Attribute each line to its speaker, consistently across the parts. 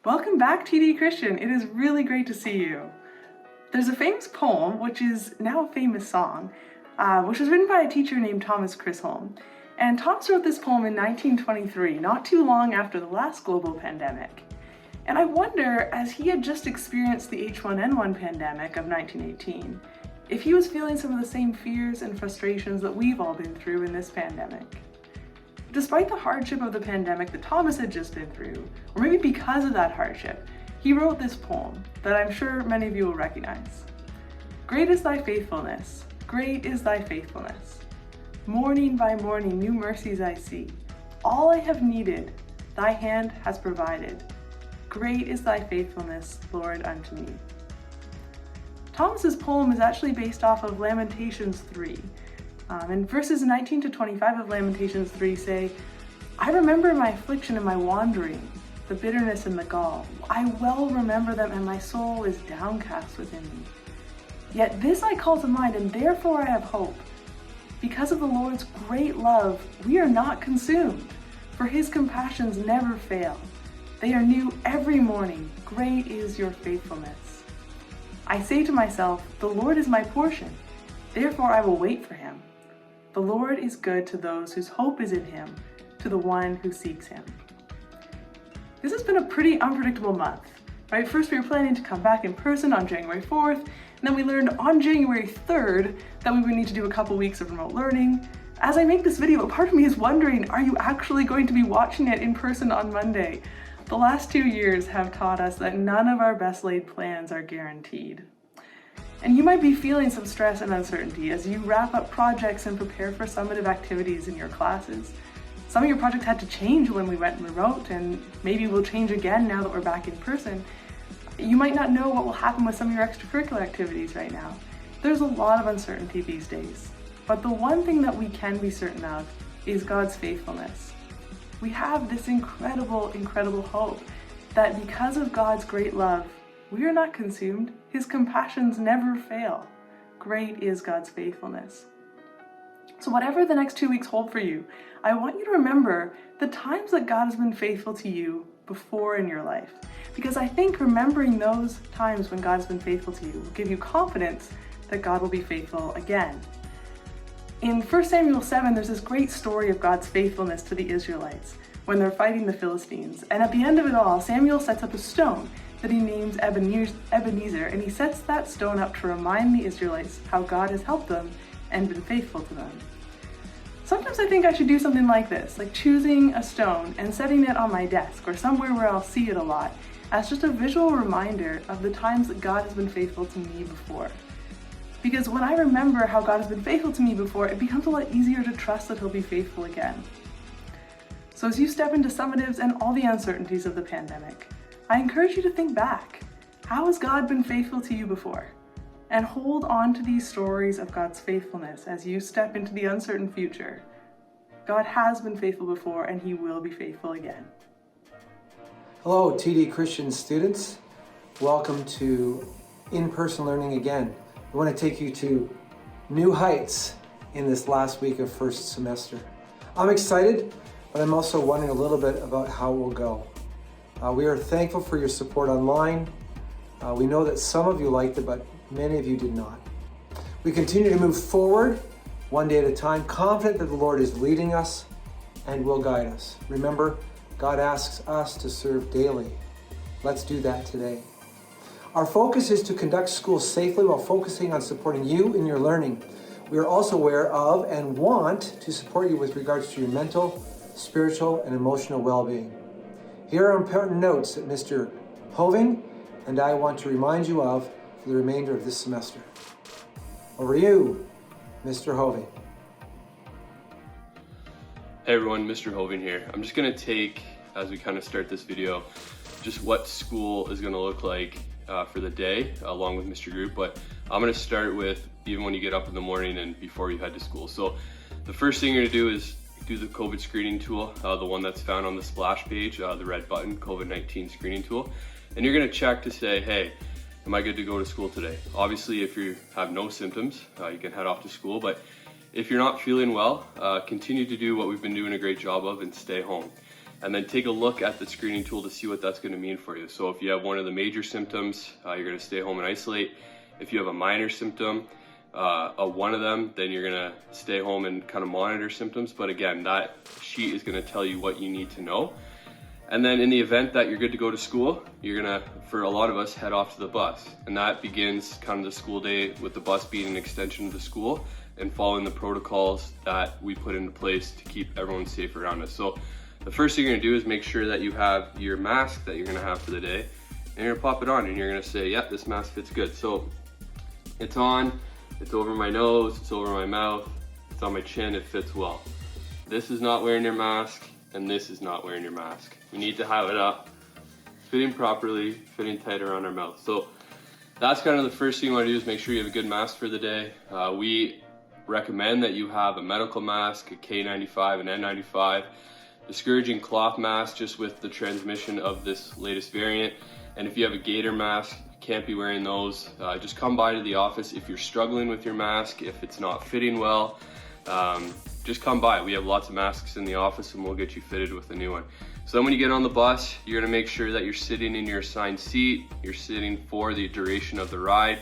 Speaker 1: Welcome back, TDChristian. It is really great to see you. There's a famous poem, which is now a famous song, which was written by a teacher named Thomas Chisholm. And Thomas wrote this poem in 1923, not too long after the last global pandemic. And I wonder, as he had just experienced the H1N1 pandemic of 1918, if he was feeling some of the same fears and frustrations that we've all been through in this pandemic. Despite the hardship of the pandemic that Thomas had just been through, or maybe because of that hardship, he wrote this poem that I'm sure many of you will recognize. Great is thy faithfulness, great is thy faithfulness. Morning by morning new mercies I see. All I have needed, thy hand has provided. Great is thy faithfulness, Lord, unto me. Thomas's poem is actually based off of Lamentations 3. And verses 19 to 25 of Lamentations 3 say, I remember my affliction and my wandering, the bitterness and the gall. I well remember them, and my soul is downcast within me. Yet this I call to mind, and therefore I have hope. Because of the Lord's great love, we are not consumed, for his compassions never fail. They are new every morning. Great is your faithfulness. I say to myself, the Lord is my portion. Therefore I will wait for him. The Lord is good to those whose hope is in him, to the one who seeks him. This has been a pretty unpredictable month, right? First we were planning to come back in person on January 4th, and then we learned on January 3rd that we would need to do a couple weeks of remote learning. As I make this video, a part of me is wondering, are you actually going to be watching it in person on Monday? The last 2 years have taught us that none of our best laid plans are guaranteed. And you might be feeling some stress and uncertainty as you wrap up projects and prepare for summative activities in your classes. Some of your projects had to change when we went remote, and maybe will change again now that we're back in person. You might not know what will happen with some of your extracurricular activities right now. There's a lot of uncertainty these days. But the one thing that we can be certain of is God's faithfulness. We have this incredible, incredible hope that because of God's great love, we are not consumed. His compassions never fail. Great is God's faithfulness. So whatever the next 2 weeks hold for you, I want you to remember the times that God has been faithful to you before in your life. Because I think remembering those times when God has been faithful to you will give you confidence that God will be faithful again. In 1 Samuel 7, there's this great story of God's faithfulness to the Israelites when they're fighting the Philistines. And at the end of it all, Samuel sets up a stone that he names Ebenezer, and he sets that stone up to remind the Israelites how God has helped them and been faithful to them. Sometimes I think I should do something like this, like choosing a stone and setting it on my desk or somewhere where I'll see it a lot, as just a visual reminder of the times that God has been faithful to me before. Because when I remember how God has been faithful to me before, it becomes a lot easier to trust that he'll be faithful again. So as you step into summatives and all the uncertainties of the pandemic, I encourage you to think back. How has God been faithful to you before? And hold on to these stories of God's faithfulness as you step into the uncertain future. God has been faithful before, and he will be faithful again.
Speaker 2: Hello, TDChristian students. Welcome to in-person learning again. I want to take you to new heights in this last week of first semester. I'm excited, but I'm also wondering a little bit about how it will go. We are thankful for your support online. We know that some of you liked it, but many of you did not. We continue to move forward one day at a time, confident that the Lord is leading us and will guide us. Remember, God asks us to serve daily. Let's do that today. Our focus is to conduct school safely while focusing on supporting you in your learning. We are also aware of and want to support you with regards to your mental, spiritual, and emotional well-being. Here are important notes that Mr. Hoving and I want to remind you of for the remainder of this semester. Over to you, Mr. Hoving.
Speaker 3: Hey everyone, Mr. Hoving here. I'm just going to take, as we kind of start this video, just what school is going to look like for the day along with Mr. Groot, but I'm going to start with even when you get up in the morning and before you head to school. So the first thing you're going to do is do the COVID screening tool, the one that's found on the splash page, the red button, COVID-19 screening tool. And you're gonna check to say, hey, am I good to go to school today? Obviously, if you have no symptoms, you can head off to school, but if you're not feeling well, continue to do what we've been doing a great job of and stay home. and then take a look at the screening tool to see what that's going to mean for you. So if you have one of the major symptoms, you're going to stay home and isolate. If you have a minor symptom, one of them, then you're going to stay home and kind of monitor symptoms. But again, that sheet is going to tell you what you need to know. And then in the event that you're good to go to school, you're gonna, for a lot of us, head off to the bus. And that begins kind of the school day with the bus being an extension of the school and following the protocols that we put into place to keep everyone safe around us. So the first thing you're gonna do is make sure that you have your mask that you're gonna have for the day, and you're gonna pop it on and you're gonna say, yep, this mask fits good. So it's on, it's over my nose, it's over my mouth, it's on my chin, it fits well. This is not wearing your mask, and this is not wearing your mask. We need to have it up, fitting properly, fitting tight around our mouth. So that's kind of the first thing you want to do, is make sure you have a good mask for the day. We recommend that you have a medical mask, a K95, an N95, discouraging cloth mask just with the transmission of this latest variant. And if you have a gaiter mask, you can't be wearing those. Just come by to the office if you're struggling with your mask, if it's not fitting well. Just come by. We have lots of masks in the office and we'll get you fitted with a new one. So then when you get on the bus, you're gonna make sure that you're sitting in your assigned seat, you're sitting for the duration of the ride,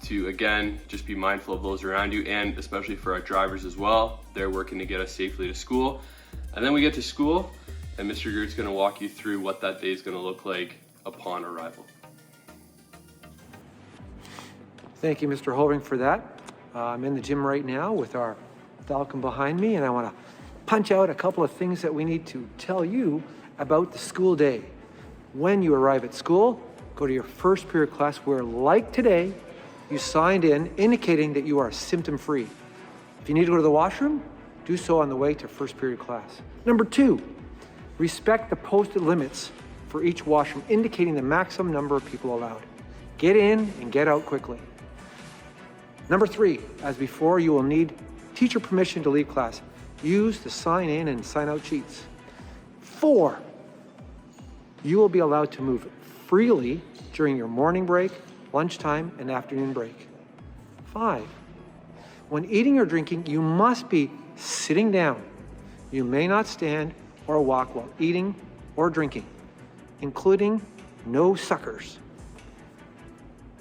Speaker 3: to again, just be mindful of those around you, and especially for our drivers as well. They're working to get us safely to school. And then we get to school and Mr. Groot's gonna walk you through what that day is gonna look like upon arrival.
Speaker 2: Thank you, Mr. Hoving, for that. I'm in the gym right now with our Falcon behind me, and I want to punch out a couple of things that we need to tell you about the school day. When you arrive at school, go to your first period class where, like today, you signed in indicating that you are symptom-free. If you need to go to the washroom, do so on the way to first period class. Number 2, respect the posted limits for each washroom, indicating the maximum number of people allowed. Get in and get out quickly. Number 3, as before, you will need teacher permission to leave class. Use the sign in and sign out sheets. 4, you will be allowed to move freely during your morning break, lunchtime, and afternoon break. 5, when eating or drinking, you must be sitting down. You may not stand or walk while eating or drinking, including no suckers.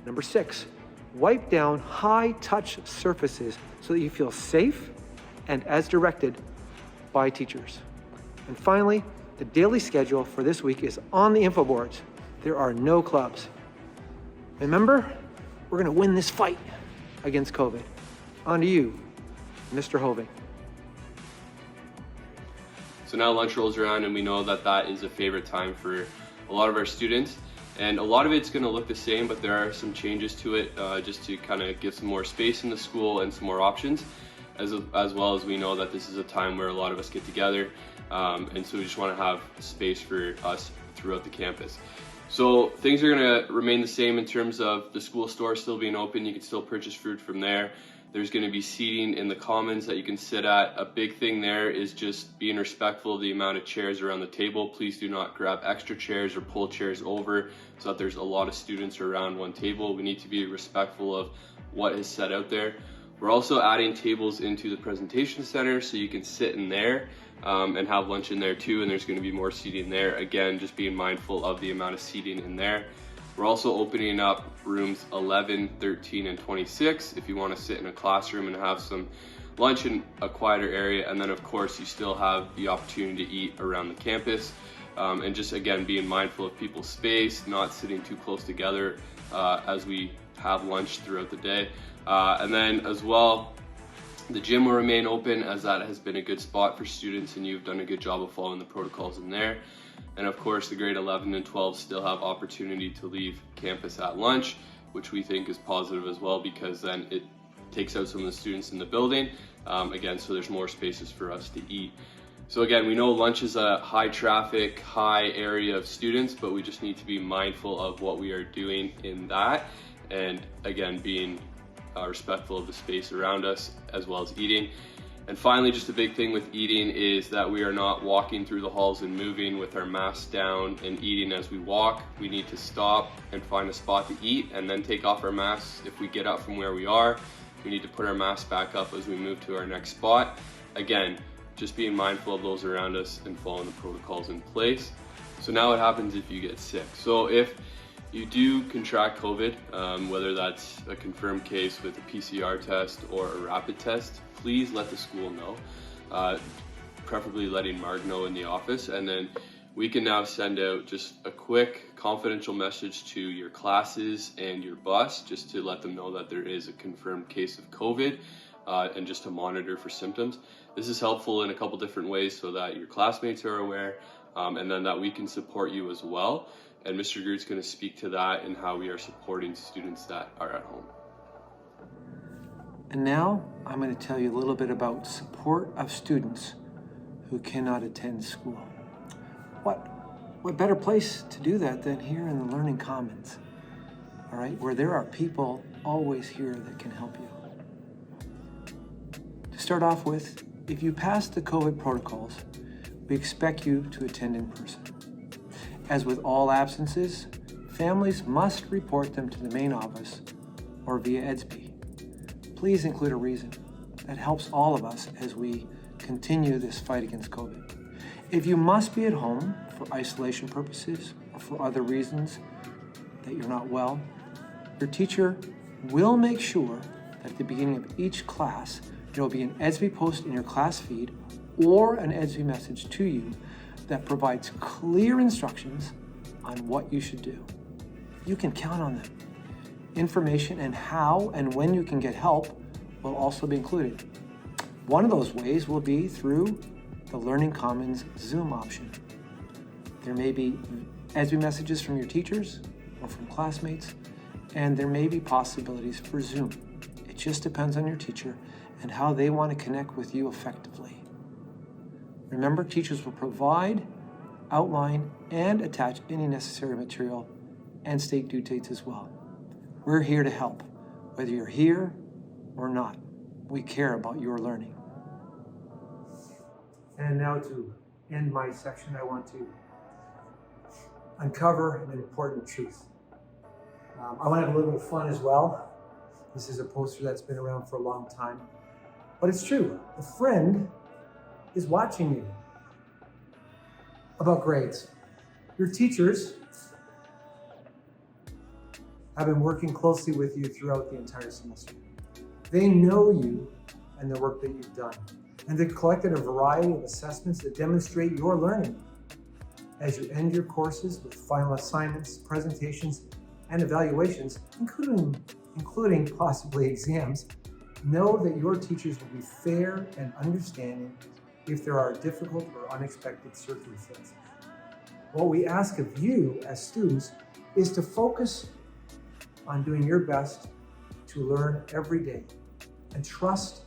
Speaker 2: Number 6, wipe down high-touch surfaces so that you feel safe and as directed by teachers. And finally, the daily schedule for this week is on the info boards. There are no clubs. Remember, we're gonna win this fight against COVID. On to you, Mr. Hoving.
Speaker 3: So now lunch rolls around and we know that that is a favorite time for a lot of our students. And a lot of it's gonna look the same, but there are some changes to it just to kind of give some more space in the school and some more options, as well as we know that this is a time where a lot of us get together. And so we just wanna have space for us throughout the campus. So things are gonna remain the same in terms of the school store still being open. You can still purchase food from there. There's gonna be seating in the commons that you can sit at. A big thing there is just being respectful of the amount of chairs around the table. Please do not grab extra chairs or pull chairs over so that there's a lot of students around one table. We need to be respectful of what is set out there. We're also adding tables into the presentation center so you can sit in there and have lunch in there too, and there's gonna be more seating there. Again, just being mindful of the amount of seating in there. We're also opening up rooms 11, 13, and 26 if you want to sit in a classroom and have some lunch in a quieter area. And then of course you still have the opportunity to eat around the campus. And just again, being mindful of people's space, not sitting too close together as we have lunch throughout the day. And then as well, the gym will remain open, as that has been a good spot for students and you've done a good job of following the protocols in there. And of course, the grade 11 and 12 still have opportunity to leave campus at lunch, which we think is positive as well, because then it takes out some of the students in the building. Again, so there's more spaces for us to eat. So again, we know lunch is a high traffic, high area of students, but we just need to be mindful of what we are doing in that. And again, being respectful of the space around us as well as eating. And finally, just a big thing with eating is that we are not walking through the halls and moving with our masks down and eating as we walk. We need to stop and find a spot to eat and then take off our masks. If we get up from where we are, we need to put our masks back up as we move to our next spot. Again, just being mindful of those around us and following the protocols in place. So now what happens if you get sick? So if you do contract COVID, whether that's a confirmed case with a PCR test or a rapid test, please let the school know, preferably letting Mark know in the office, and then we can now send out just a quick confidential message to your classes and your bus just to let them know that there is a confirmed case of COVID and just to monitor for symptoms. This is helpful in a couple different ways so that your classmates are aware and then that we can support you as well. And Mr. Groot's going to speak to that and how we are supporting students that are at home.
Speaker 2: And now I'm going to tell you a little bit about support of students who cannot attend school. What better place to do that than here in the Learning Commons, all right, where there are people always here that can help you. To start off with, if you pass the COVID protocols, we expect you to attend in person. As with all absences, families must report them to the main office or via EDSB. Please include a reason. That helps all of us as we continue this fight against COVID. If you must be at home for isolation purposes or for other reasons that you're not well, your teacher will make sure that at the beginning of each class, there will be an EDSB post in your class feed or an EDSB message to you that provides clear instructions on what you should do. You can count on them. Information and how and when you can get help will also be included. One of those ways will be through the Learning Commons Zoom option. There may be EDSB messages from your teachers or from classmates, and there may be possibilities for Zoom. It just depends on your teacher and how they want to connect with you effectively. Remember, teachers will provide, outline, and attach any necessary material and state due dates as well. We're here to help, whether you're here or not. We care about your learning. And now to end my section, I want to uncover an important truth. I want to have a little bit of fun as well. This is a poster that's been around for a long time, but it's true. A friend is watching you. About grades. Your teachers have been working closely with you throughout the entire semester. They know you and the work that you've done. And they've collected a variety of assessments that demonstrate your learning. As you end your courses with final assignments, presentations, and evaluations, including possibly exams, know that your teachers will be fair and understanding if there are difficult or unexpected circumstances. What we ask of you as students is to focus on doing your best to learn every day and trust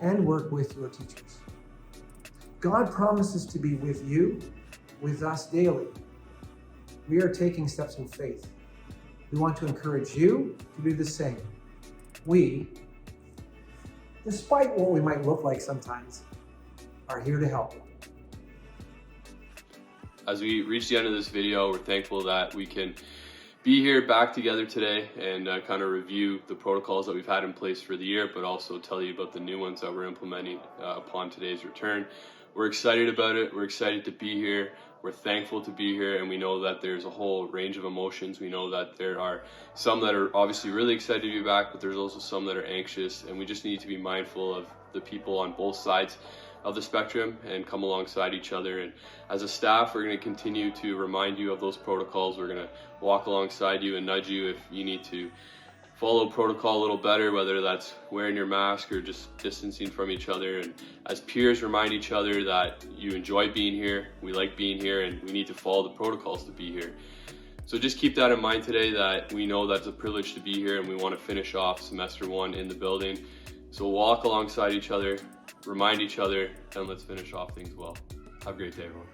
Speaker 2: and work with your teachers. God promises to be with you, with us daily. We are taking steps in faith. We want to encourage you to do the same. We, despite what we might look like sometimes, are here to help.
Speaker 3: As we reach the end of this video, we're thankful that we can be here back together today and kind of review the protocols that we've had in place for the year, but also tell you about the new ones that we're implementing upon today's return. We're excited about it. We're excited to be here. We're thankful to be here, and we know that there's a whole range of emotions. We know that there are some that are obviously really excited to be back, but there's also some that are anxious, and we just need to be mindful of the people on both sides of the spectrum and come alongside each other. And as a staff, we're going to continue to remind you of those protocols. We're going to walk alongside you and nudge you if you need to follow protocol a little better, whether that's wearing your mask or just distancing from each other. And as peers, remind each other that you enjoy being here, we like being here, and we need to follow the protocols to be here. So just keep that in mind today, that we know that's a privilege to be here and we want to finish off semester 1 in the building. So walk alongside each other, remind each other, and let's finish off things well. Have a great day, everyone.